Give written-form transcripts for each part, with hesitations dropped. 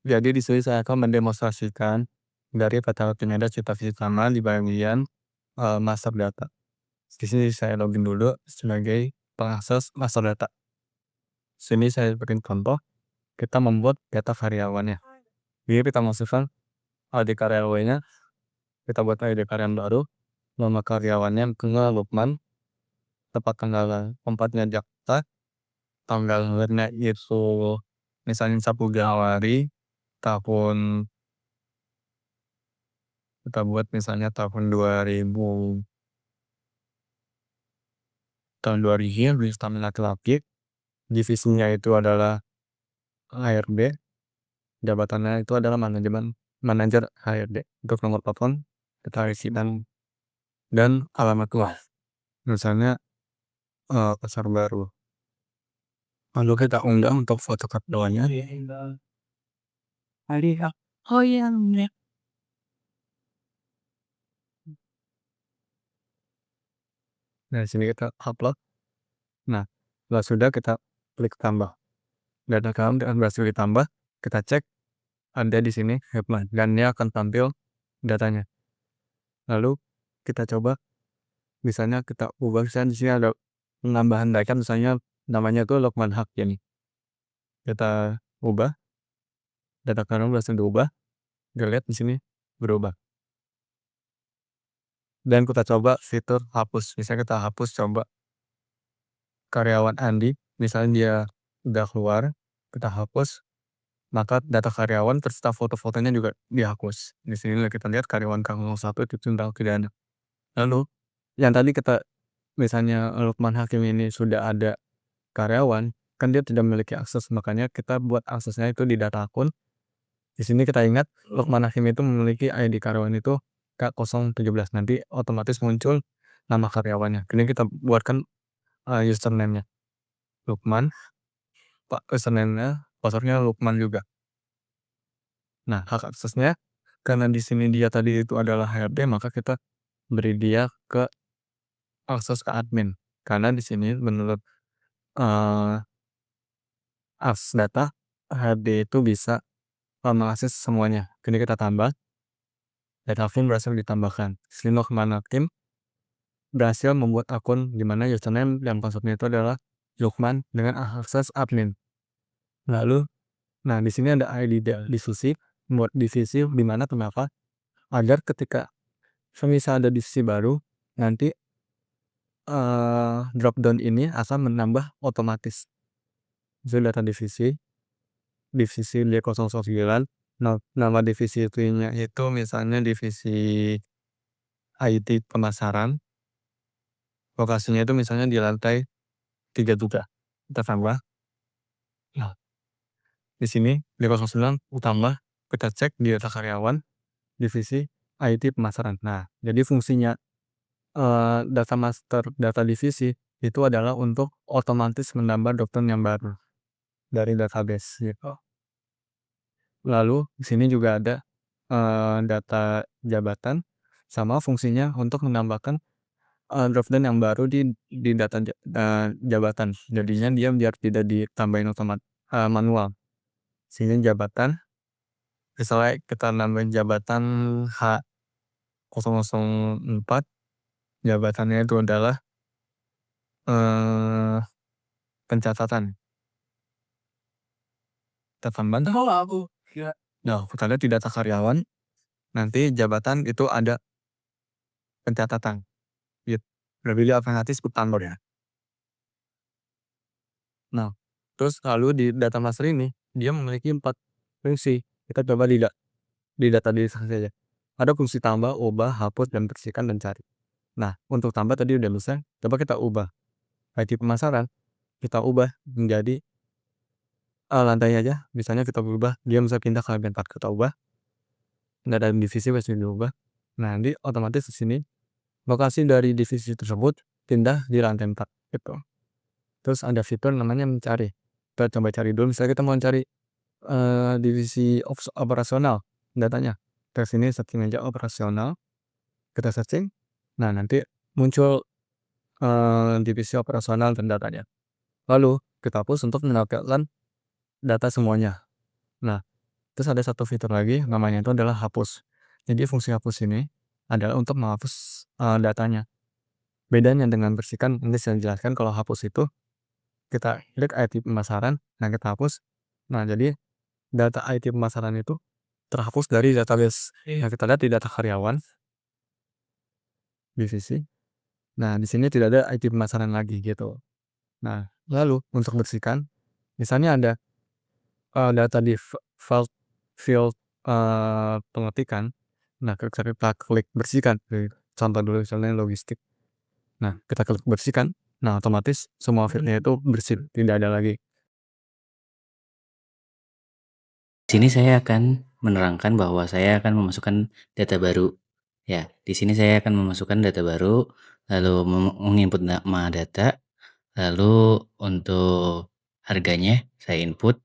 Jadi di sini saya akan mendemonstrasikan dari kata penyadap cita sama di bagian master data. Di sini saya login dulu sebagai pengakses master data. Sini saya berikan contoh, kita membuat data karyawannya. Jadi kita masukkan ID karyawannya, kita buat ID karyawan baru, nama karyawannya misalnya Lukman, tempat tanggal tempatnya Jakarta, tanggal lahirnya itu misalnya 1 Januari tahun, kita buat misalnya tahun 2000, tahun 2000, tulisan laki-laki, divisinya itu adalah HRD, jabatannya itu adalah manajer HRD. Untuk nomor telepon kita isi dan alamat luas, misalnya Pasar Baru. Lalu kita undang untuk foto keduanya. Oh iya. Nah, sini kita upload. Nah, setelah sudah kita klik tambah. Data kamu berhasil ditambah, kita cek ada di sini headline dan dia akan tampil datanya. Lalu kita coba, misalnya kita ubah, misalnya di sini ada penambahan data, misalnya namanya tuh Lukman Hakim. Kita ubah, data kamu berhasil diubah, dilihat di sini berubah. Dan kita coba fitur hapus, misalnya kita hapus coba karyawan Andi, misalnya dia udah keluar, kita hapus, maka data karyawan serta foto-fotonya juga dihapus. Di sini kita lihat karyawan K01 itu tindak pidana. Lalu yang tadi kita misalnya Lukman Hakim ini sudah ada karyawan, kan dia tidak memiliki akses, makanya kita buat aksesnya itu di data akun. Di sini kita ingat Lukman Hakim itu memiliki ID karyawan itu K017, nanti otomatis muncul nama karyawannya. Kemudian kita buatkan username-nya Lukman, username-nya, password-nya Lukman juga. Nah, hak aksesnya karena di sini dia tadi itu adalah HRD, maka kita beri dia ke akses ke admin. Karena di sini menurut akses data, HRD itu bisa mengakses semuanya. Kini kita tambah, data akun berhasil ditambahkan. Sini Lukman Hakim berhasil membuat akun di mana username dan passwordnya itu adalah Lukman dengan akses admin. Lalu, nah di sini ada ID divisi, buat divisi di mana kenapa? Agar ketika semisal ada divisi baru, nanti drop down ini akan menambah otomatis. Jadi data divisi D009, nama divisi itu misalnya divisi IT pemasaran, lokasinya itu misalnya di lantai 33, kita tambah. Nah, di sini D09 tambah, kita cek di data karyawan divisi IT pemasaran. Nah, jadi fungsinya data master data divisi itu adalah untuk otomatis menambah dokter yang baru dari database gitu. Lalu di sini juga ada data jabatan, sama fungsinya untuk menambahkan drop-down yang baru di data jabatan. Jadinya dia biar tidak ditambahin manual. Sini jabatan, misalnya kita nambahin jabatan H004, jabatannya itu adalah pencatatan. Kita tambah. Nah, kita lihat di data karyawan, nanti jabatan itu ada pencatatan. Gitu. Berarti dia otomatis bertambah ya. Nah, terus lalu di data master ini, dia memiliki 4 fungsi. Kita coba di data diri saja. Ada fungsi tambah, ubah, hapus, dan bersihkan, dan cari. Nah, untuk tambah tadi udah bisa, coba kita ubah. IT pemasaran, kita ubah menjadi lantai aja. Misalnya kita ubah, dia bisa pindah ke lantai 4, kita ubah. Nggak ada divisi pasti diubah. Nah, nanti otomatis di sini lokasi dari divisi tersebut pindah di lantai 4 gitu. Terus ada fitur namanya mencari. Kita coba cari dulu, misalnya kita mau cari divisi operasional datanya. Kita sini searching aja operasional, kita searching. Nah, nanti muncul divisi operasional dan datanya. Lalu kita hapus untuk menampilkan data semuanya. Nah, Terus ada satu fitur lagi namanya itu adalah hapus. Jadi fungsi hapus ini adalah untuk menghapus datanya. Bedanya dengan bersihkan, nanti saya jelaskan. Kalau hapus itu kita klik IT pemasaran, nah kita hapus. Nah, jadi data IT pemasaran itu terhapus dari database. Nah, kita lihat di data karyawan divisi. Nah, di sini tidak ada IT pemasaran lagi gitu. Nah, lalu untuk bersihkan, misalnya ada data di field field pengetikan. Nah, kita klik bersihkan. Contoh dulu misalnya logistik. Nah, kita klik bersihkan. Nah, otomatis semua fieldnya itu bersih, tidak ada lagi. Di sini saya akan menerangkan bahwa saya akan memasukkan data baru. Ya, di sini saya akan memasukkan data baru, lalu menginput nama data, lalu untuk harganya saya input,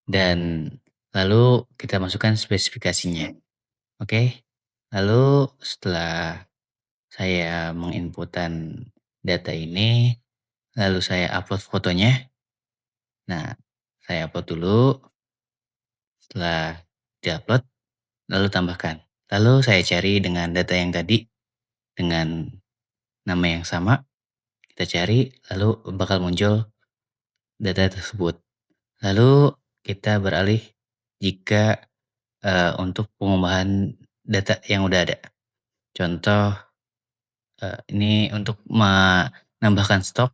dan lalu kita masukkan spesifikasinya. Oke. Lalu setelah saya menginputkan data ini, lalu saya upload fotonya. Nah, saya upload dulu. Setelah diupload, lalu tambahkan. Lalu saya cari dengan data yang tadi, dengan nama yang sama, kita cari, lalu bakal muncul data tersebut. Lalu kita beralih jika untuk pengubahan data yang udah ada. Contoh, ini untuk menambahkan stok,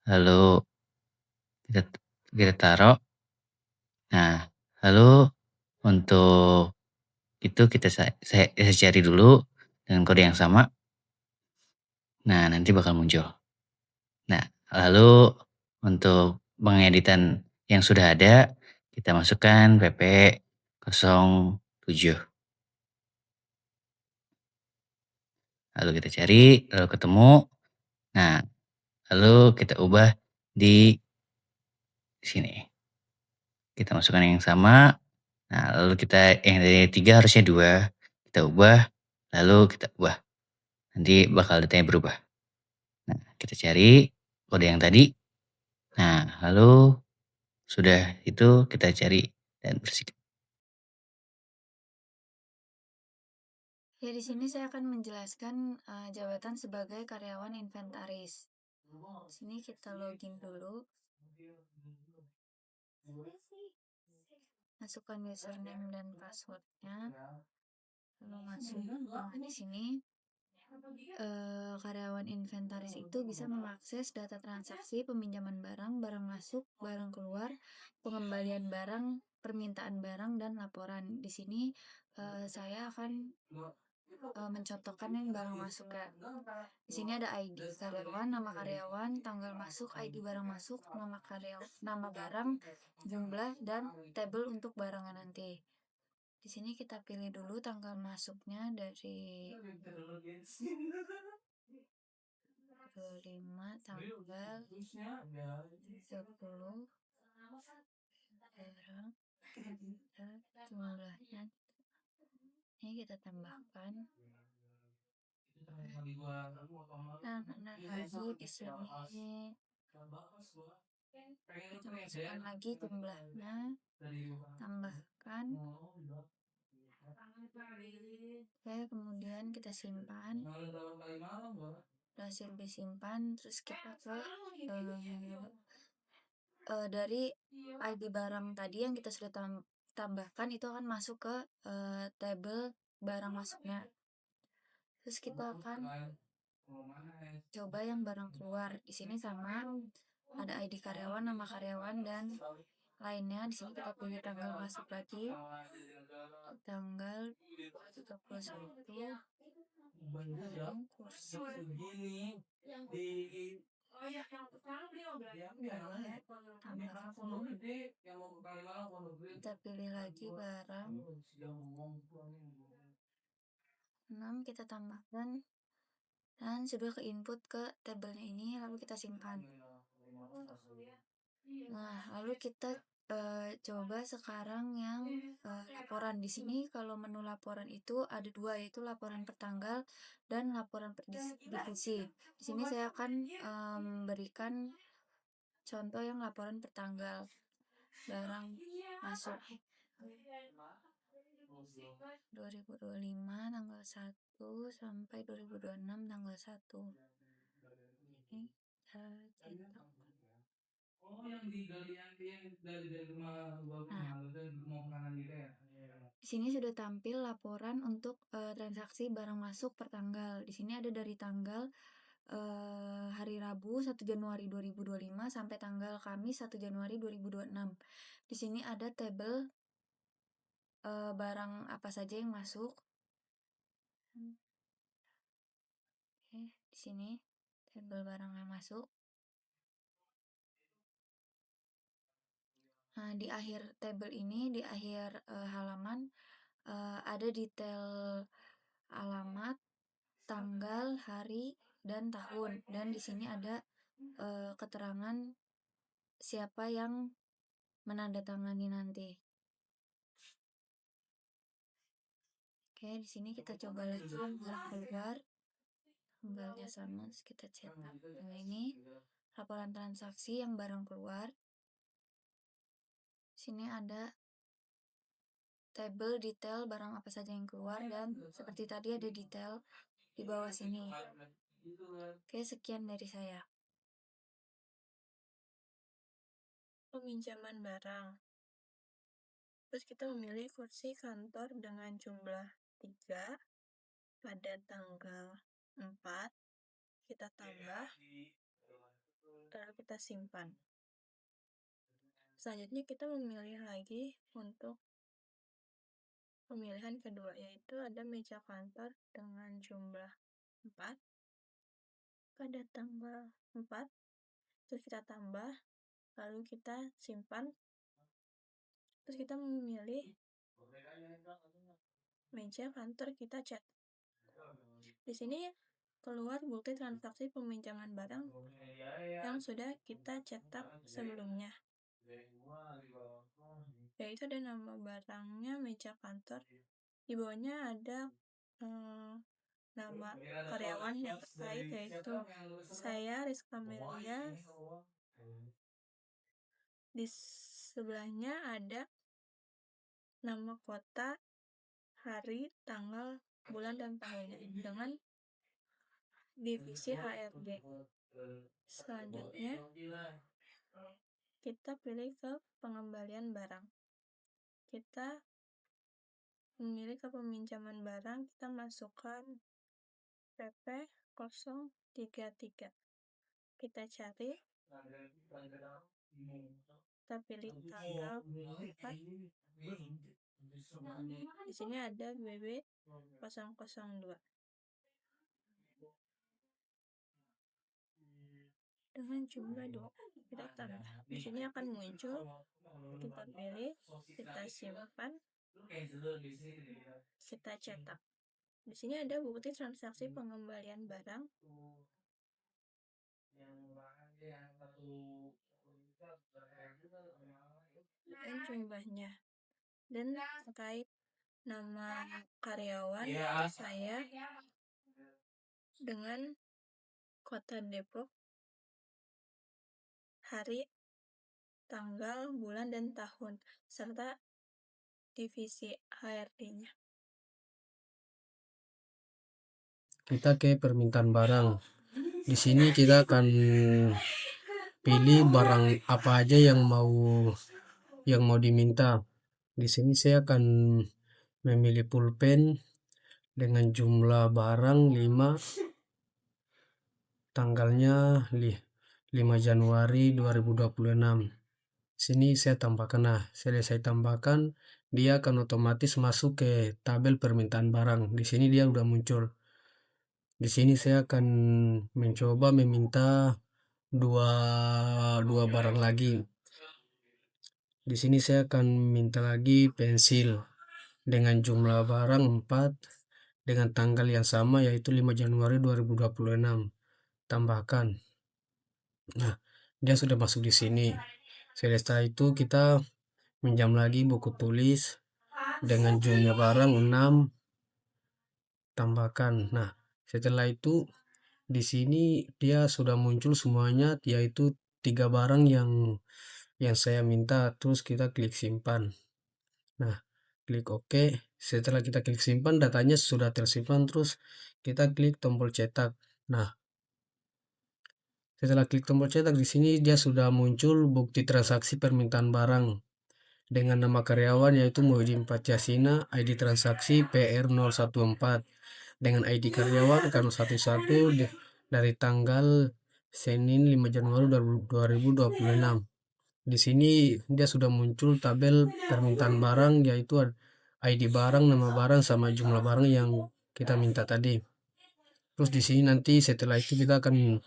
lalu kita kita taruh. Nah, lalu untuk itu saya cari dulu dengan kode yang sama. Nah, nanti bakal muncul. Nah, lalu untuk pengeditan yang sudah ada, kita masukkan PP 07. Lalu kita cari, lalu ketemu. Nah, lalu kita ubah di sini. Kita masukkan yang sama. Nah, lalu kita yang dari 3 harusnya 2. Kita ubah, lalu kita ubah. Nanti bakal datanya berubah. Nah, kita cari kode yang tadi. Nah, lalu sudah itu kita cari dan bersihkan. Ya, di sini saya akan menjelaskan jabatan sebagai karyawan inventaris. Di sini kita login dulu. Masukkan username dan passwordnya. Lalu masuk. Nah, di sini karyawan inventaris itu bisa mengakses data transaksi peminjaman barang, barang masuk, barang keluar, pengembalian barang, permintaan barang, dan laporan. Di sini saya akan mencontohkan yang barang masuk ya. Di sini ada ID karyawan, nama karyawan, tanggal masuk, ID barang masuk, nama karyawan, nama barang, jumlah, dan tabel untuk barangnya nanti. Di sini kita pilih dulu tanggal masuknya dari 25 tanggal 30 barang, jumlahnya ini kita tambahkan. Nah, lagi di sini kita masukkan lagi jumlahnya, tambahkan. Oke, kemudian kita simpan. Hasil disimpan, terus kita ke dari ID barang tadi yang kita sudah tambahkan itu akan masuk ke tabel barang masuknya. Terus kita akan coba yang barang keluar. Di sini sama ada ID karyawan, nama karyawan, dan lainnya. Di sini kita pilih tanggal masuk lagi, tanggal 31, barang kursi, tambah kita pilih lagi barang 6, kita tambahkan, dan sudah ke input ke tabelnya ini, lalu kita simpan. Nah, lalu kita coba sekarang yang laporan. Di sini kalau menu laporan itu ada dua, yaitu laporan per tanggal dan laporan per divisi. Di sini saya akan memberikan contoh yang laporan per tanggal. Barang masuk 2025 tanggal 1 sampai 2026 tanggal 1. Ini cetak. Di sini sudah tampil laporan untuk transaksi barang masuk per tanggal. Di sini ada dari tanggal hari Rabu 1 Januari 2025 sampai tanggal Kamis 1 Januari 2026. Di sini ada tabel barang apa saja yang masuk. Oke, di sini tabel barang yang masuk. Nah, di akhir tabel ini, di akhir halaman ada detail alamat, tanggal, hari, dan tahun. Dan di sini ada keterangan siapa yang menandatangani nanti. Oke, di sini kita coba lagi barang keluar. Tanggalnya sama, terus kita cetak. Nah, ini laporan transaksi yang barang keluar. Sini ada tabel detail barang apa saja yang keluar, dan seperti tadi ada detail di bawah sini. Oke, sekian dari saya. Peminjaman barang. Terus kita memilih kursi kantor dengan jumlah 3 pada tanggal 4. Kita tambah, lalu kita simpan. Selanjutnya kita memilih lagi untuk pemilihan kedua, yaitu ada meja kantor dengan jumlah 4 pada tanggal 4. Terus kita tambah, lalu kita simpan. Terus kita memilih meja kantor, kita cat. Di sini keluar bukti transaksi peminjaman barang yang sudah kita cetak sebelumnya, yaitu ada nama barangnya meja kantor. Di bawahnya ada nama karyawan yang terkait, yaitu saya, Rizka Melia. Di sebelahnya ada nama kota, hari, tanggal, bulan, dan tahunnya dengan divisi HRD. Selanjutnya kita pilih ke pengembalian barang. Kita memilih ke peminjaman barang, kita masukkan PP 033. Kita cari, kita pilih tanggal 4. Di sini ada BB 002 dengan jumlah 2. Kita tambah. Di sini akan muncul, kita pilih, kita simpan, kita cetak. Di sini ada bukti transaksi pengembalian barang dan jumlahnya, dan terkait nama karyawan saya dengan kota Depok, hari, tanggal, bulan, dan tahun, serta divisi HRD-nya. Kita ke permintaan barang. Di sini kita akan pilih barang apa aja yang mau diminta. Di sini saya akan memilih pulpen dengan jumlah barang 5, tanggalnya 5 Januari 2026. Sini saya tambahkan. Nah, saya tambahkan, dia akan otomatis masuk ke tabel permintaan barang. Di sini dia udah muncul. Di sini saya akan mencoba meminta dua barang lagi. Di sini saya akan minta lagi pensil dengan jumlah barang 4 dengan tanggal yang sama, yaitu 5 Januari 2026. Tambahkan. Nah, dia sudah masuk di sini. Setelah itu kita minjam lagi buku tulis dengan jumlah barang 6. Tambahkan. Nah, setelah itu di sini dia sudah muncul semuanya, yaitu 3 barang yang saya minta. Terus kita klik simpan. Nah, klik OK. Setelah kita klik simpan, datanya sudah tersimpan, terus kita klik tombol cetak. Nah, setelah klik tombol cetak di sini dia sudah muncul bukti transaksi permintaan barang dengan nama karyawan yaitu Muhyiddin Patyasina, ID transaksi PR014 dengan ID karyawan K011 dari tanggal Senin 5 Januari 2026. Di sini dia sudah muncul tabel permintaan barang yaitu ID barang, nama barang sama jumlah barang yang kita minta tadi. Terus di sini nanti setelah itu kita akan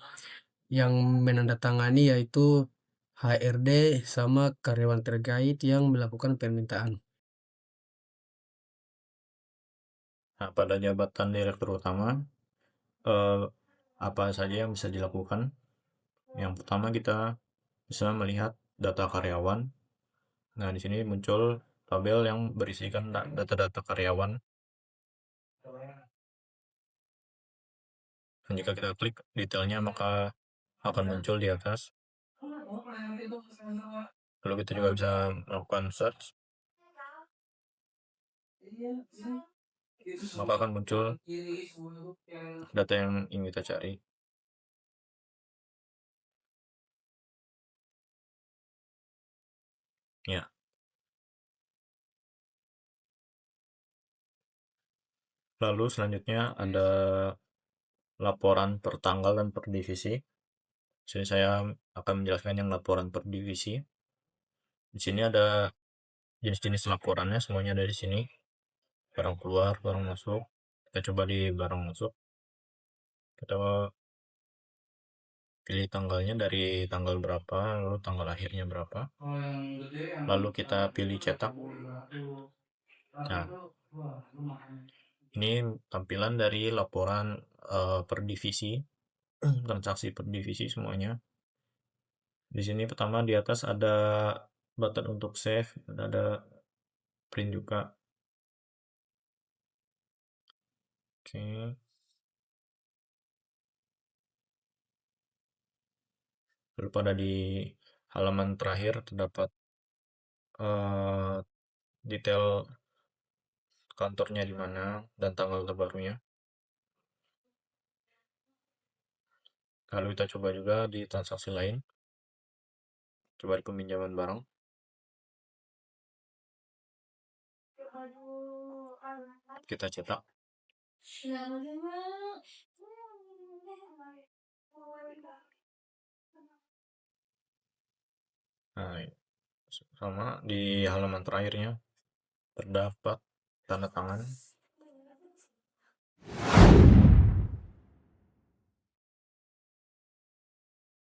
yang menandatangani yaitu HRD sama karyawan terkait yang melakukan permintaan. Nah, pada jabatan direktur utama, apa saja yang bisa dilakukan? Yang pertama kita bisa melihat data karyawan. Nah, di sini muncul tabel yang berisikan data-data karyawan. Dan jika kita klik detailnya maka akan muncul di atas. Lalu kita juga bisa melakukan search. Maka akan muncul data yang ingin kita cari. Ya. Lalu selanjutnya ada laporan per tanggal dan per divisi. Di sini saya akan menjelaskan yang laporan per divisi. Di sini ada jenis-jenis laporannya, semuanya ada di sini. Barang keluar, barang masuk. Kita coba di barang masuk. Kita pilih tanggalnya dari tanggal berapa, lalu tanggal akhirnya berapa. Lalu kita pilih cetak. Nah, ini tampilan dari laporan per divisi, transaksi per divisi semuanya. Di sini pertama di atas ada button untuk save, dan ada print juga. Oke. Lalu pada di halaman terakhir terdapat detail kantornya di mana dan tanggal terbarunya. Lalu kita coba juga di transaksi lain. Coba di peminjaman barang. Kita cetak. Nah, sama di halaman terakhirnya terdapat tanda tangan